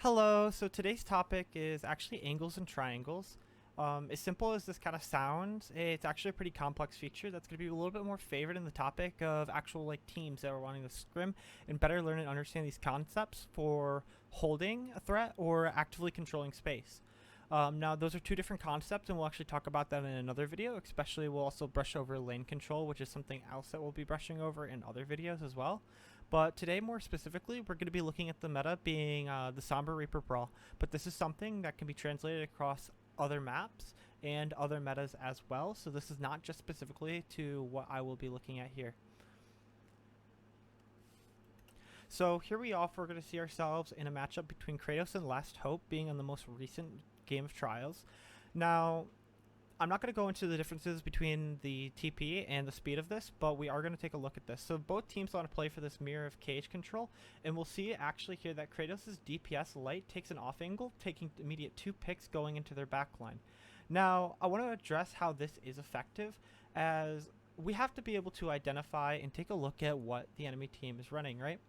Hello, so today's topic is actually angles and triangles. As simple as this kind of sounds, it's actually a pretty complex feature that's going to be a little bit more favored in the topic of actual teams that are wanting to scrim and better learn and understand these concepts for holding a threat or actively controlling space. Now, those are two different concepts, and we'll actually talk about that in another video. Especially, we'll also brush over lane control, which is something else that we'll be brushing over in other videos as well. But today, more specifically, we're going to be looking at the meta being the Sombra Reaper Brawl. But this is something that can be translated across other maps and other metas as well. So this is not just specifically to what I will be looking at here. So here we are, we're going to see ourselves in a matchup between Kratos and Last Hope, being on the most recent game of Trials. Now, I'm not going to go into the differences between the TP and the speed of this, but we are going to take a look at this. So both teams want to play for this mirror of cage control, and we'll see actually here that Kratos' DPS light takes an off angle, taking immediate 2 picks going into their backline. Now, I want to address how this is effective, as we have to be able to identify and take a look at what the enemy team is running, right?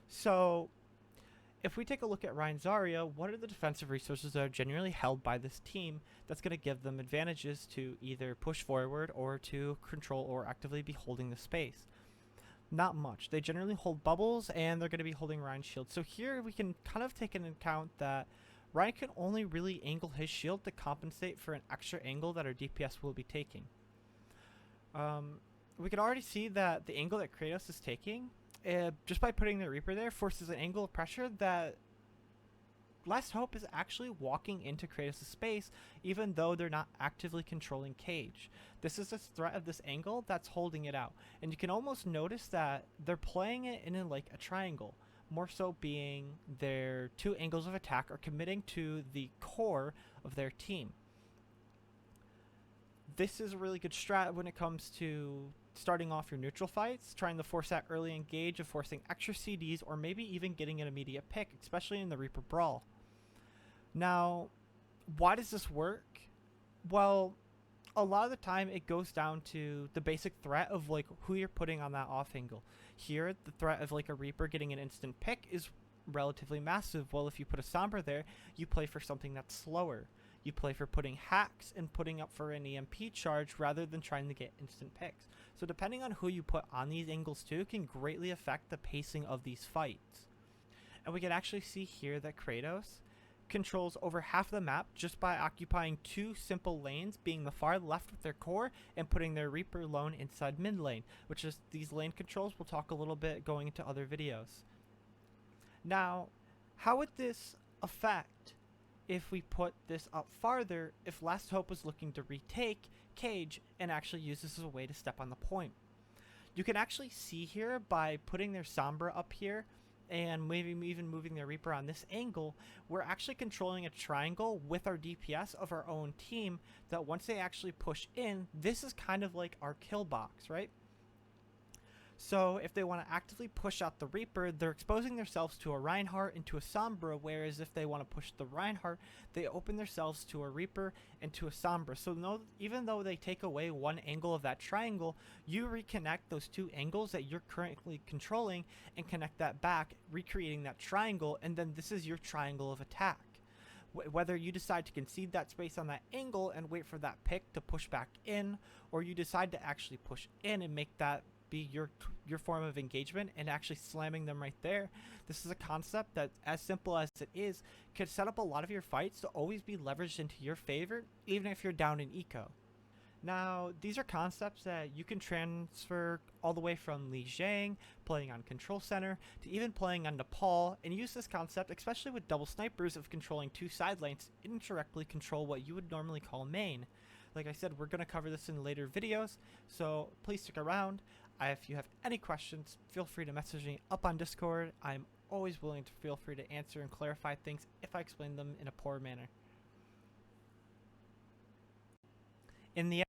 So if we take a look at Ryan Zarya, what are the defensive resources that are genuinely held by this team that's going to give them advantages to either push forward or to control or actively be holding the space? Not much. They generally hold bubbles, and they're going to be holding Ryan's shield. So here we can kind of take into account that Ryan can only really angle his shield to compensate for an extra angle that our DPS will be taking. We can already see that the angle that Kratos is taking, just by putting the Reaper there, forces an angle of pressure that Last Hope is actually walking into Kratos' space, even though they're not actively controlling cage. This is a threat of this angle that's holding it out, and you can almost notice that they're playing it in a triangle, more so being their 2 angles of attack are committing to the core of their team. This is a really good strat when it comes to starting off your neutral fights, trying to force that early engage of forcing extra CDs, or maybe even getting an immediate pick, especially in the Reaper Brawl. Now, why does this work? Well, a lot of the time it goes down to the basic threat of who you're putting on that off angle. Here, the threat of a Reaper getting an instant pick is relatively massive. Well, if you put a Sombra there, you play for something that's slower. You play for putting hacks and putting up for an EMP charge rather than trying to get instant picks. So depending on who you put on these angles too can greatly affect the pacing of these fights. And we can actually see here that Kratos controls over half the map just by occupying 2 simple lanes, being the far left with their core and putting their Reaper alone inside mid lane, which is these lane controls we'll talk a little bit going into other videos. Now, how would this affect if we put this up farther if Last Hope was looking to retake cage and actually use this as a way to step on the point? You can actually see here by putting their Sombra up here and maybe even moving their Reaper on this angle, we're actually controlling a triangle with our DPS of our own team that once they actually push in, this is kind of like our kill box, right? So if they want to actively push out the Reaper, they're exposing themselves to a Reinhardt and to a Sombra, whereas if they want to push the Reinhardt, they open themselves to a Reaper and to a Sombra. So even though they take away one angle of that triangle, you reconnect those 2 angles that you're currently controlling and connect that back, recreating that triangle, and then this is your triangle of attack. Whether you decide to concede that space on that angle and wait for that pick to push back in, or you decide to actually push in and make that be your form of engagement and actually slamming them right there. This is a concept that, as simple as it is, could set up a lot of your fights to always be leveraged into your favor, even if you're down in eco. Now, these are concepts that you can transfer all the way from Li Zhang, playing on Control Center, to even playing on Nepal, and use this concept, especially with double snipers, of controlling 2 side lanes to indirectly control what you would normally call main. Like I said, we're going to cover this in later videos, so please stick around. If you have any questions, feel free to message me up on Discord. I'm always willing to feel free to answer and clarify things if I explain them in a poor manner. In the